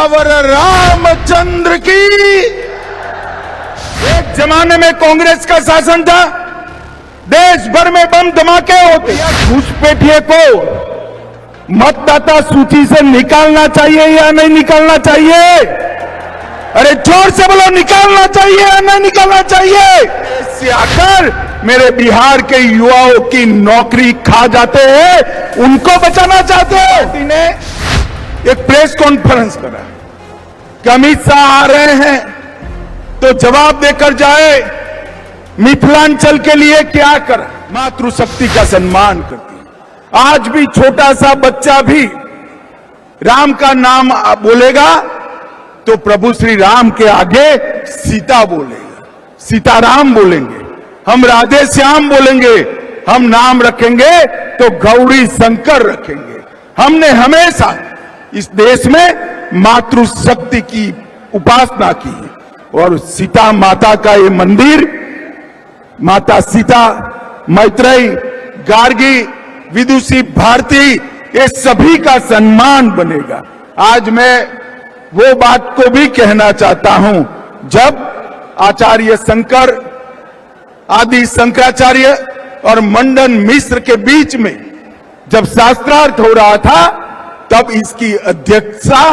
सियावर रामचंद्र की। एक जमाने में कांग्रेस का शासन था, देश भर में बम धमाके होते। घुसपैठिए को मतदाता सूची से निकालना चाहिए या नहीं निकालना चाहिए? अरे जोर से बोलो, निकालना चाहिए या नहीं निकालना चाहिए? इससे आकर मेरे बिहार के युवाओं की नौकरी खा जाते हैं, उनको बचाना चाहते हैं। ने एक प्रेस कॉन्फ्रेंस करा कि अमित शाह आ रहे हैं तो जवाब देकर जाए, मिथिलांचल के लिए क्या करा। मातृशक्ति का सम्मान करती है। आज भी छोटा सा बच्चा भी राम का नाम बोलेगा तो प्रभु श्री राम के आगे सीता बोलेगा, सीताराम बोलेंगे, हम राधे श्याम बोलेंगे, हम नाम रखेंगे तो गौरी शंकर रखेंगे। हमने हमेशा इस देश में मातृशक्ति की उपासना की और सीता माता का ये मंदिर, माता सीता, मैत्रेयी, गार्गी, विदुषी, भारती, ये सभी का सम्मान बनेगा। आज मैं वो बात को भी कहना चाहता हूं, जब आचार्य शंकर, आदि शंकराचार्य और मंडन मिश्र के बीच में जब शास्त्रार्थ हो रहा था, तब इसकी अध्यक्षता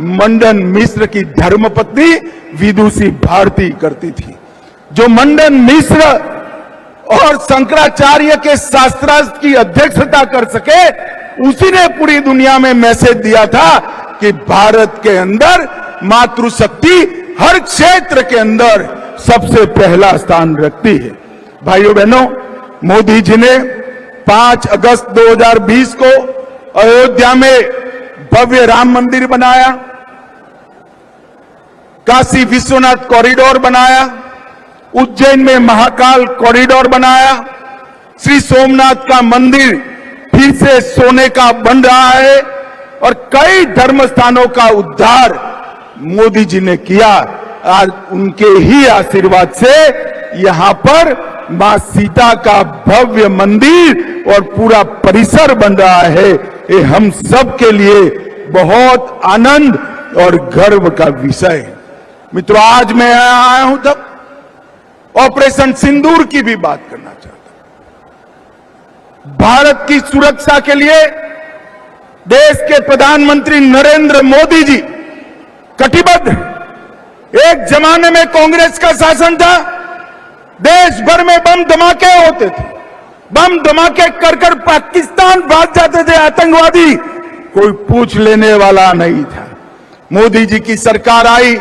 मंडन मिश्र की धर्मपत्नी विदुषी भारती करती थी। जो मंडन मिश्र और शंकराचार्य के शास्त्रार्थ की अध्यक्षता कर सके, उसी ने पूरी दुनिया में मैसेज दिया था कि भारत के अंदर मातृशक्ति हर क्षेत्र के अंदर सबसे पहला स्थान रखती है। भाइयों बहनों, मोदी जी ने 5 अगस्त 2020 को अयोध्या में भव्य राम मंदिर बनाया, काशी विश्वनाथ कॉरिडोर बनाया, उज्जैन में महाकाल कॉरिडोर बनाया, श्री सोमनाथ का मंदिर फिर से सोने का बन रहा है और कई धर्म स्थानों का उद्धार मोदी जी ने किया। आज उनके ही आशीर्वाद से यहां पर मां सीता का भव्य मंदिर और पूरा परिसर बन रहा है। ये हम सब के लिए बहुत आनंद और गर्व का विषय है। मित्रों, आज मैं आया हूं तब ऑपरेशन सिंदूर की भी बात करना चाहता हूं। भारत की सुरक्षा के लिए देश के प्रधानमंत्री नरेंद्र मोदी जी कटिबद्ध। एक जमाने में कांग्रेस का शासन था, देश भर में बम धमाके होते थे, बम धमाके कर कर पाकिस्तान भाग जाते थे आतंकवादी, कोई पूछ लेने वाला नहीं था। मोदी जी की सरकार आई,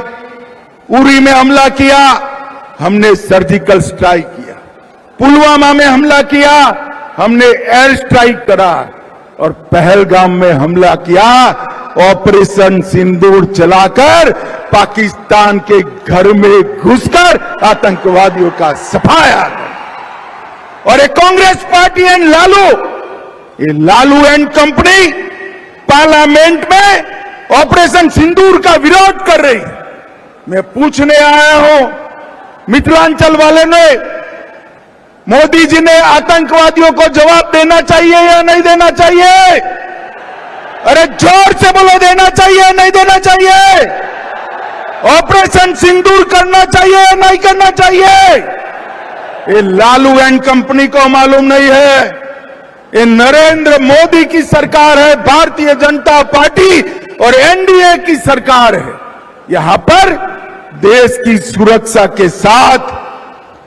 उरी में हमला किया, हमने सर्जिकल स्ट्राइक किया, पुलवामा में हमला किया, हमने एयर स्ट्राइक करा और पहलगाम में हमला किया, ऑपरेशन सिंदूर चलाकर पाकिस्तान के घर में घुसकर आतंकवादियों का सफाया। और ये कांग्रेस पार्टी एंड लालू, ये लालू एंड कंपनी पार्लियामेंट में ऑपरेशन सिंदूर का विरोध कर रही। मैं पूछने आया हूं, मिथिलांचल वाले ने, मोदी जी ने आतंकवादियों को जवाब देना चाहिए या नहीं देना चाहिए? अरे जोर से बोलो, देना चाहिए या नहीं देना चाहिए? ऑपरेशन सिंदूर करना चाहिए या नहीं करना चाहिए? ये लालू एंड कंपनी को मालूम नहीं है, ये नरेंद्र मोदी की सरकार है, भारतीय जनता पार्टी और एनडीए की सरकार है। यहां पर देश की सुरक्षा के साथ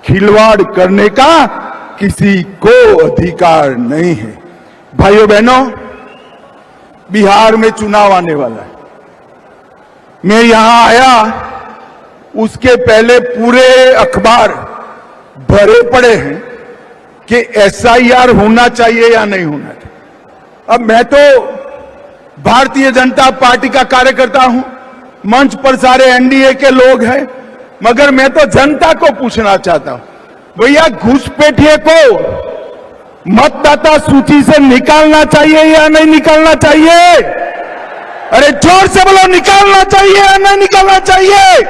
खिलवाड़ करने का किसी को अधिकार नहीं है। भाइयों बहनों, बिहार में चुनाव आने वाला है। मैं यहां आया, उसके पहले पूरे अखबार भरे पड़े हैं कि एसआईआर होना चाहिए या नहीं होना चाहिए। अब मैं तो भारतीय जनता पार्टी का कार्यकर्ता हूं, मंच पर सारे एनडीए के लोग हैं, मगर मैं तो जनता को पूछना चाहता हूं, भैया घुसपैठिए को मतदाता सूची से निकालना चाहिए या नहीं निकालना चाहिए? अरे जोर से बोलो, निकालना चाहिए या नहीं निकालना चाहिए?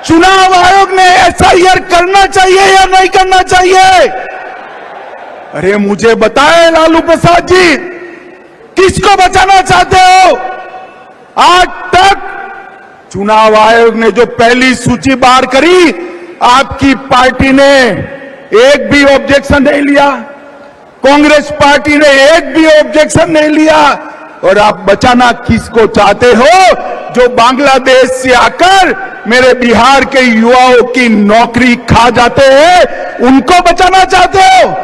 चुनाव आयोग ने एसआईआर करना चाहिए या नहीं करना चाहिए? अरे मुझे बताएं लालू प्रसाद जी, किसको बचाना चाहते हो? आज तक चुनाव आयोग ने जो पहली सूची बाहर करी, आपकी पार्टी ने एक भी ऑब्जेक्शन नहीं लिया, कांग्रेस पार्टी ने एक भी ऑब्जेक्शन नहीं लिया। और आप बचाना किसको चाहते हो? जो बांग्लादेश से आकर मेरे बिहार के युवाओं की नौकरी खा जाते हैं, उनको बचाना चाहते हो?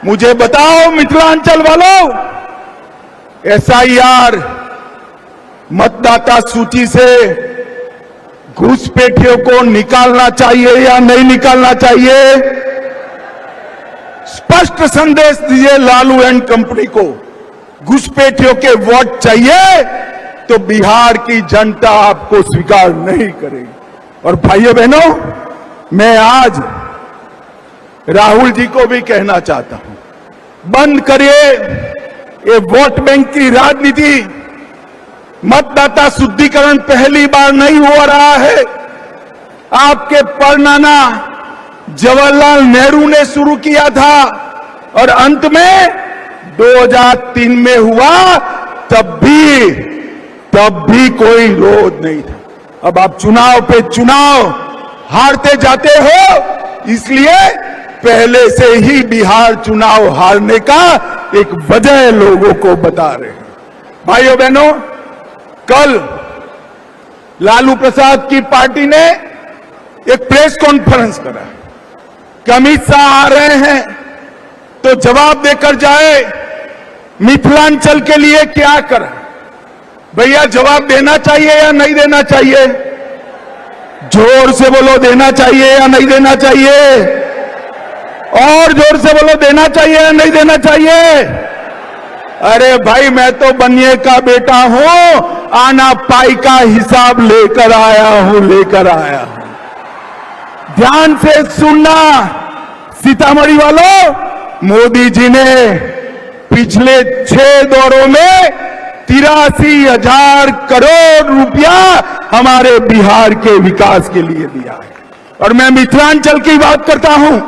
मुझे बताओ मिथिलांचल वालों, एसआईआर मतदाता सूची से घुसपैठियों को निकालना चाहिए या नहीं निकालना चाहिए? स्पष्ट संदेश दीजिए लालू एंड कंपनी को। घुसपैठियों के वोट चाहिए तो बिहार की जनता आपको स्वीकार नहीं करेगी। और भाइयों बहनों, मैं आज राहुल जी को भी कहना चाहता हूं, बंद करिए ये वोट बैंक की राजनीति। मतदाता शुद्धिकरण पहली बार नहीं हो रहा है। आपके परनाना जवाहरलाल नेहरू ने शुरू किया था और अंत में 2003 में हुआ, तब भी कोई विरोध नहीं था। अब आप चुनाव पे चुनाव हारते जाते हो, इसलिए पहले से ही बिहार चुनाव हारने का एक वजह लोगों को बता रहे हैं। भाइयों बहनों, कल लालू प्रसाद की पार्टी ने एक प्रेस कॉन्फ्रेंस करा कि अमित शाह आ रहे हैं तो जवाब देकर जाए, मिथिलांचल के लिए क्या करा। भैया जवाब देना चाहिए या नहीं देना चाहिए? जोर से बोलो, देना चाहिए या नहीं देना चाहिए? और जोर से बोलो, देना चाहिए या नहीं देना चाहिए? अरे भाई, मैं तो बनिए का बेटा हूं, आना पाई का हिसाब लेकर आया हूं। ध्यान से सुनना सीतामढ़ी वालों, मोदी जी ने पिछले 6 दौरों में 83,000 करोड़ रुपया हमारे बिहार के विकास के लिए दिया है। और मैं मिथिलांचल की बात करता हूं,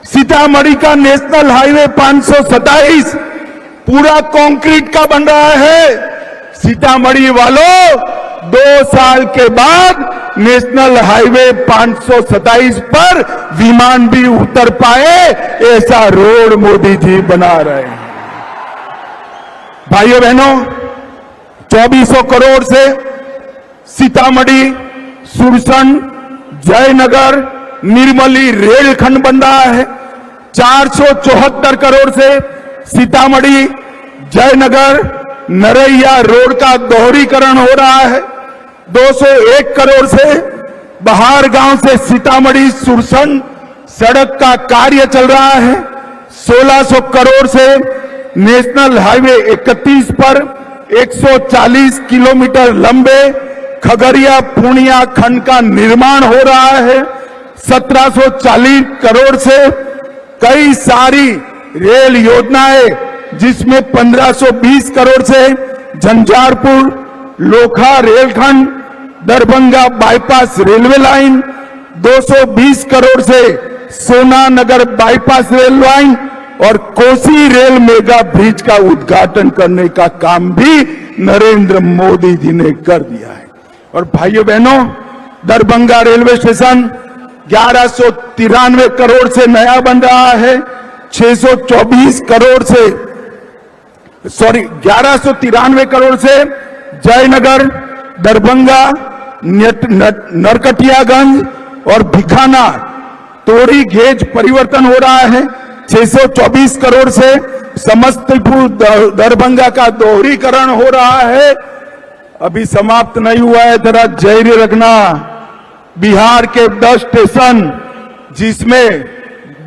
सीतामढ़ी का नेशनल हाईवे 527 पूरा कंक्रीट का बन रहा है। सीतामढ़ी वालों, 2 साल के बाद नेशनल हाईवे 527 पर विमान भी उतर पाए, ऐसा रोड मोदी जी बना रहे हैं। भाइयों बहनों, 2400 करोड़ से सीतामढ़ी, सुरसन, जयनगर, निर्मली रेलखंड बन रहा है। 474 करोड़ से सीतामढ़ी, जयनगर, नरैया रोड का दोहरीकरण हो रहा है। 201 करोड़ से बहार गांव से सीतामढ़ी सुरसन सड़क का कार्य चल रहा है। 1600 करोड़ से नेशनल हाईवे 31 पर 140 किलोमीटर लंबे खगड़िया पूर्णिया खंड का निर्माण हो रहा है। 1740 करोड़ से कई सारी रेल योजनाएं, जिसमें 1520 करोड़ से झंझारपुर लोखा रेलखंड, Darbhanga bypass railway line, 220 crore से सोना नगर बाईपास रेल लाइन और कोसी रेल मेगा ब्रिज का उद्घाटन करने का काम भी नरेंद्र मोदी जी ने कर दिया है। और भाइयों बहनों, दरभंगा रेलवे स्टेशन 1193 करोड़ से नया बन रहा है। 1193 करोड़ से जयनगर, दरभंगा, नरकटियागंज और भिखाना तोरी गेज परिवर्तन हो रहा है। 624 करोड़ से समस्तीपुर दरभंगा का दोहरीकरण हो रहा है। अभी समाप्त नहीं हुआ है, जरा धैर्य रखना। बिहार के 10 स्टेशन, जिसमें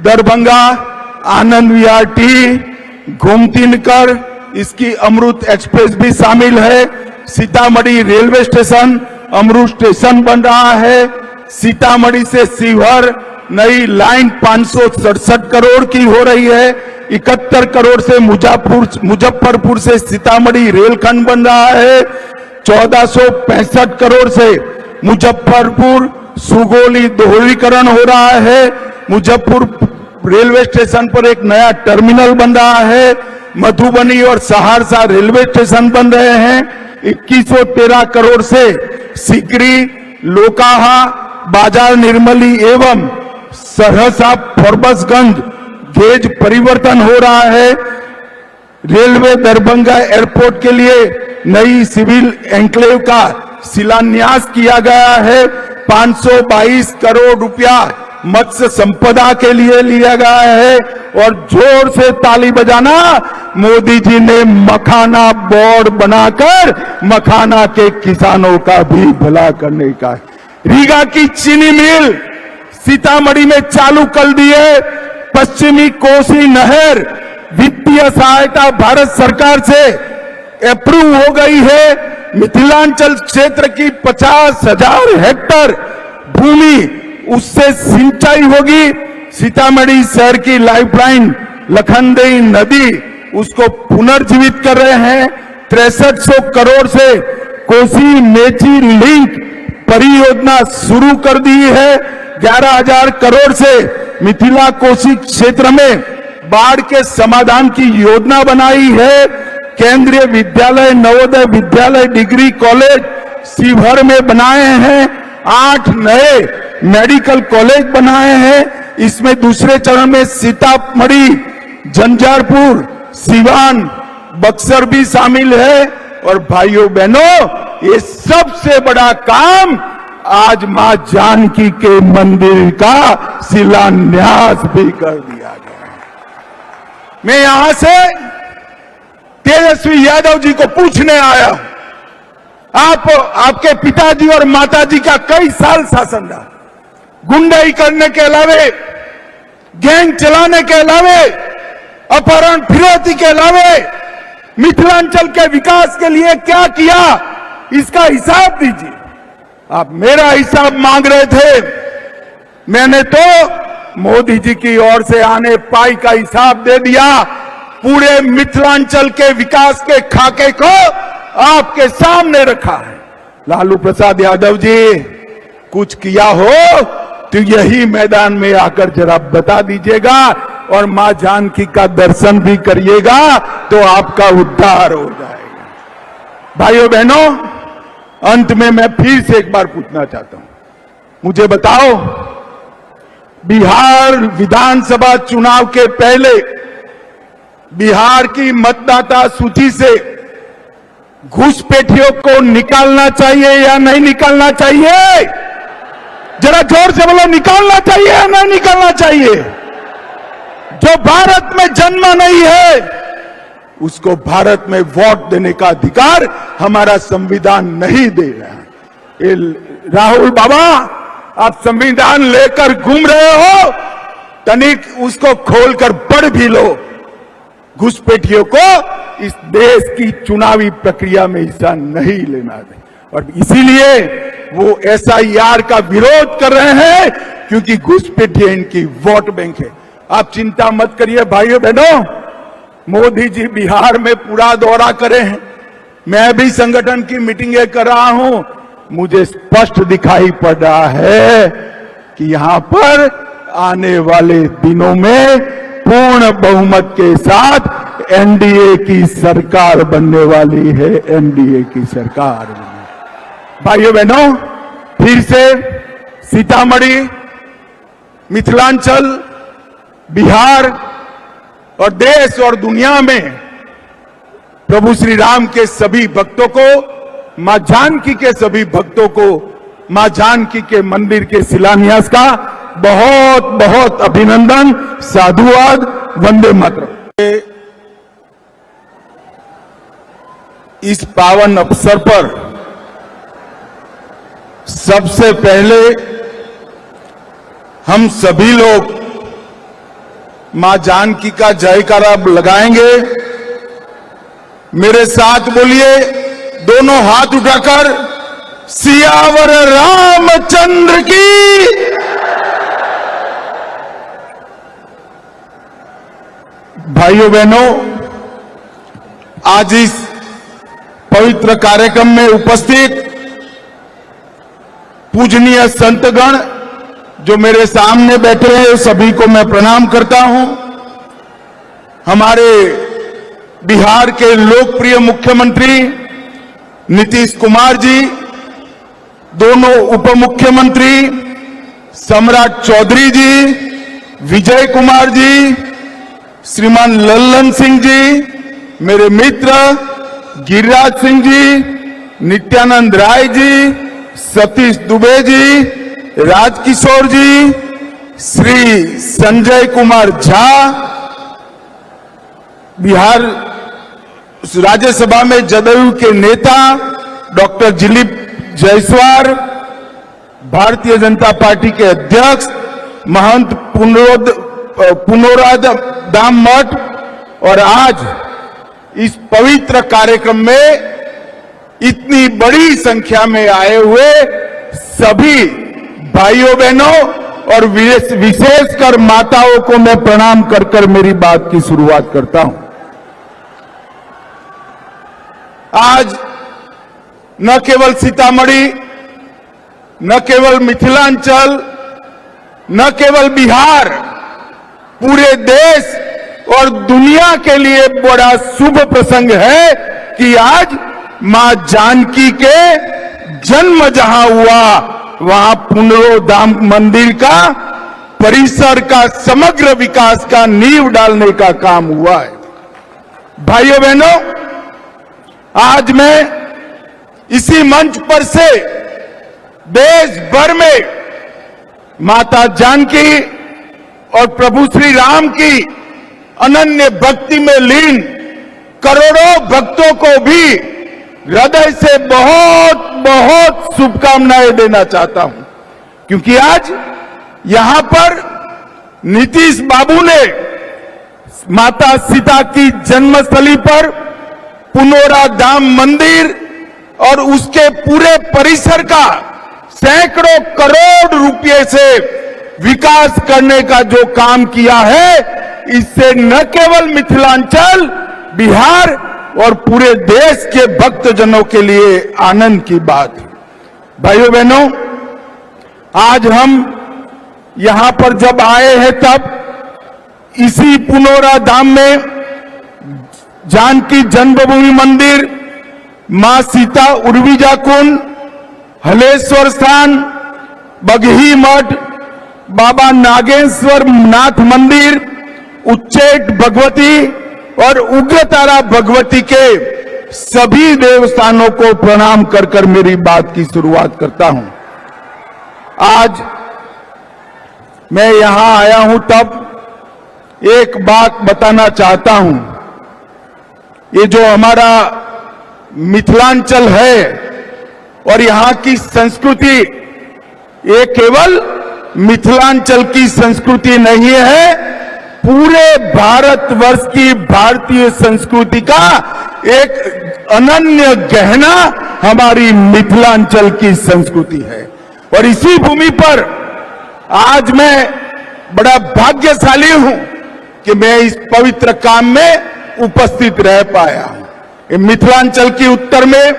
दरभंगा आनंद विहार टी, घुमतीनकर, इसकी अमृत एक्सप्रेस भी शामिल है। सीतामढ़ी रेलवे स्टेशन अमृत स्टेशन बन रहा है। सीतामढ़ी से शिवहर नई लाइन 567 करोड़ की हो रही है। 71 करोड़ से मुजफ्फरपुर से सीतामढ़ी रेलखंड बन रहा है। 1465 करोड़ से मुजफ्फरपुर सुगौली दोहरीकरण हो रहा है। मुजफ्फरपुर रेलवे स्टेशन पर एक नया टर्मिनल बन रहा है। मधुबनी और सहरसा रेलवे स्टेशन बन रहे हैं। 2113 करोड़ से सिकरी, लोकाहा, बाजार निर्मली एवं सहरसा फॉरबसगंज गेज परिवर्तन हो रहा है। रेलवे दरभंगा एयरपोर्ट के लिए नई सिविल एन्क्लेव का शिलान्यास किया गया है। 522 करोड़ रुपया मत्स्य संपदा के लिए लिया गया है। और जोर से ताली बजाना, मोदी जी ने मखाना बोर्ड बनाकर मखाना के किसानों का भी भला करने का है। रीगा की चीनी मिल सीतामढ़ी में चालू कर दी है। पश्चिमी कोसी नहर वित्तीय सहायता भारत सरकार से अप्रूव हो गई है। मिथिलांचल क्षेत्र की 50,000 हेक्टेयर भूमि उससे सिंचाई होगी। सीतामढ़ी शहर की लाइफलाइन लखनदेई नदी उसको पुनर्जीवित कर रहे हैं। 6300 करोड़ से कोसी मेची लिंक परियोजना शुरू कर दी है। 11,000 करोड़ से मिथिला कोसी क्षेत्र में बाढ़ के समाधान की योजना बनाई है। केंद्रीय विद्यालय, नवोदय विद्यालय, डिग्री कॉलेज शिवहर में बनाए हैं। 8 नए मेडिकल कॉलेज बनाए हैं। इसमें दूसरे चरण में सीतामढ़ी, झंझारपुर, सिवान, बक्सर भी शामिल है। और भाइयों बहनों, ये सबसे बड़ा काम आज मां जानकी के मंदिर का शिलान्यास भी कर दिया गया। मैं यहां से तेजस्वी यादव जी को पूछने आया हूं, आपके पिताजी और माताजी का कई साल शासन रहा। गुंडाई करने के अलावे, गैंग चलाने के अलावे, अपहरण फिरौती के अलावे मिथिलांचल के विकास के लिए क्या किया, इसका हिसाब दीजिए। आप मेरा हिसाब मांग रहे थे, मैंने तो मोदी जी की ओर से आने पाई का हिसाब दे दिया। पूरे मिथिलांचल के विकास के खाके को आपके सामने रखा है। लालू प्रसाद यादव जी, कुछ किया हो तो यही मैदान में आकर जरा बता दीजिएगा और मां जानकी का दर्शन भी करिएगा तो आपका उद्धार हो जाएगा। भाइयों बहनों, अंत में मैं फिर से एक बार पूछना चाहता हूं, मुझे बताओ, बिहार विधानसभा चुनाव के पहले बिहार की मतदाता सूची से घुसपैठियों को निकालना चाहिए या नहीं निकालना चाहिए? जरा जोर से बोलो, निकालना चाहिए या नहीं निकालना चाहिए? जो भारत में जन्मा नहीं है उसको भारत में वोट देने का अधिकार हमारा संविधान नहीं दे रहा है। राहुल बाबा, आप संविधान लेकर घूम रहे हो, तनिक उसको खोलकर पढ़ भी लो। घुसपैठियों को इस देश की चुनावी प्रक्रिया में हिस्सा नहीं लेना है और इसीलिए वो SIR का विरोध कर रहे हैं, क्योंकि घुसपैठिए इनकी वोट बैंक है। आप चिंता मत करिए भाइयों बहनों, मोदी जी बिहार में पूरा दौरा करे हैं। मैं भी संगठन की मीटिंगें कर रहा हूं, मुझे स्पष्ट दिखाई पड़ रहा है कि यहां पर आने वाले दिनों में पूर्ण बहुमत के साथ NDA की सरकार बनने वाली है। NDA की सरकार। भाइयों बहनों, फिर से सीतामढ़ी, मिथिलांचल, बिहार और देश और दुनिया में प्रभु श्री राम के सभी भक्तों को, मां जानकी के सभी भक्तों को मां जानकी के मंदिर के शिलान्यास का बहुत बहुत अभिनंदन, साधुवाद, वंदे मातरम। इस पावन अवसर पर सबसे पहले हम सभी लोग मां जानकी का जयकारा लगाएंगे। मेरे साथ बोलिए, दोनों हाथ उठाकर, सियावर रामचंद्र की। भाइयों बहनों, आज इस पवित्र कार्यक्रम में उपस्थित पूजनीय संतगण जो मेरे सामने बैठे हैं, सभी को मैं प्रणाम करता हूं। हमारे बिहार के लोकप्रिय मुख्यमंत्री नीतीश कुमार जी, दोनों उप मुख्यमंत्री सम्राट चौधरी जी, विजय कुमार जी, श्रीमान लल्लन सिंह जी, मेरे मित्र गिरिराज सिंह जी, नित्यानंद राय जी, सतीश दुबे जी, राजकिशोर जी, श्री संजय कुमार झा, बिहार राज्यसभा में जदयू के नेता डॉक्टर दिलीप जायसवाल, भारतीय जनता पार्टी के अध्यक्ष महंत पुनोराधाम मठ, और आज इस पवित्र कार्यक्रम में इतनी बड़ी संख्या में आए हुए सभी भाइयों बहनों और विशेषकर माताओं को मैं प्रणाम कर मेरी बात की शुरुआत करता हूं। आज न केवल सीतामढ़ी, न केवल मिथिलांचल, न केवल बिहार, पूरे देश और दुनिया के लिए बड़ा शुभ प्रसंग है कि आज मां जानकी के जन्म जहां हुआ वहां पुनरोधाम मंदिर का परिसर का समग्र विकास का नींव डालने का काम हुआ है। भाइयों बहनों, आज मैं इसी मंच पर से देश भर में माता जानकी और प्रभु श्री राम की अनन्य भक्ति में लीन करोड़ों भक्तों को भी हृदय से बहुत बहुत शुभकामनाएं देना चाहता हूं, क्योंकि आज यहां पर नीतीश बाबू ने माता सीता की जन्मस्थली पर पुनोराधाम मंदिर और उसके पूरे परिसर का सैकड़ों करोड़ रुपए से विकास करने का जो काम किया है, इससे न केवल मिथिलांचल, बिहार और पूरे देश के भक्तजनों के लिए आनंद की बात है। भाइयों बहनों, आज हम यहां पर जब आए हैं तब इसी पुनोराधाम में जानकी जन्मभूमि मंदिर, मां सीता उर्विजा कुंड, हलेश्वर स्थान, बगही मठ, बाबा नागेश्वर नाथ मंदिर, उच्चैठ भगवती और उग्रतारा भगवती के सभी देवस्थानों को प्रणाम कर मेरी बात की शुरुआत करता हूं। आज मैं यहां आया हूं तब एक बात बताना चाहता हूं। ये जो हमारा मिथिलांचल है और यहां की संस्कृति, ये केवल मिथिलांचल की संस्कृति नहीं है, पूरे भारतवर्ष की भारतीय संस्कृति का एक अनन्य गहना हमारी मिथिलांचल की संस्कृति है। और इसी भूमि पर आज मैं बड़ा भाग्यशाली हूं कि मैं इस पवित्र काम में उपस्थित रह पाया हूं। ये मिथिलांचल की उत्तर में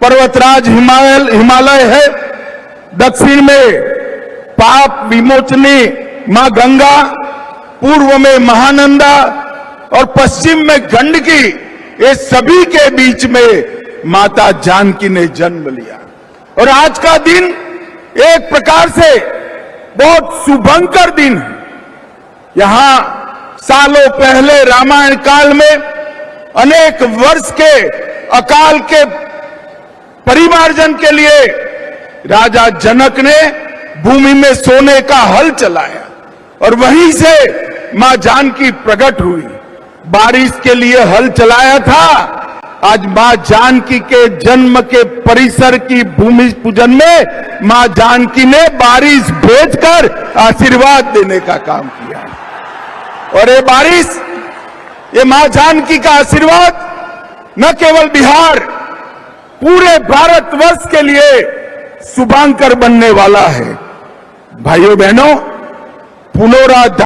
पर्वतराज हिमालय है, दक्षिण में पाप विमोचनी मां गंगा, पूर्व में महानंदा और पश्चिम में गंडकी, ये सभी के बीच में माता जानकी ने जन्म लिया। और आज का दिन एक प्रकार से बहुत शुभंकर दिन है। यहां सालों पहले रामायण काल में अनेक वर्ष के अकाल के परिमार्जन के लिए राजा जनक ने भूमि में सोने का हल चलाया और वहीं से मां जानकी प्रकट हुई। बारिश के लिए हल चलाया था, आज मां जानकी के जन्म के परिसर की भूमि पूजन में मां जानकी ने बारिश भेजकर आशीर्वाद देने का काम किया। और ये बारिश, ये मां जानकी का आशीर्वाद न केवल बिहार, पूरे भारतवर्ष के लिए शुभांकर बनने वाला है। भाइयों बहनों, पुनोराधाम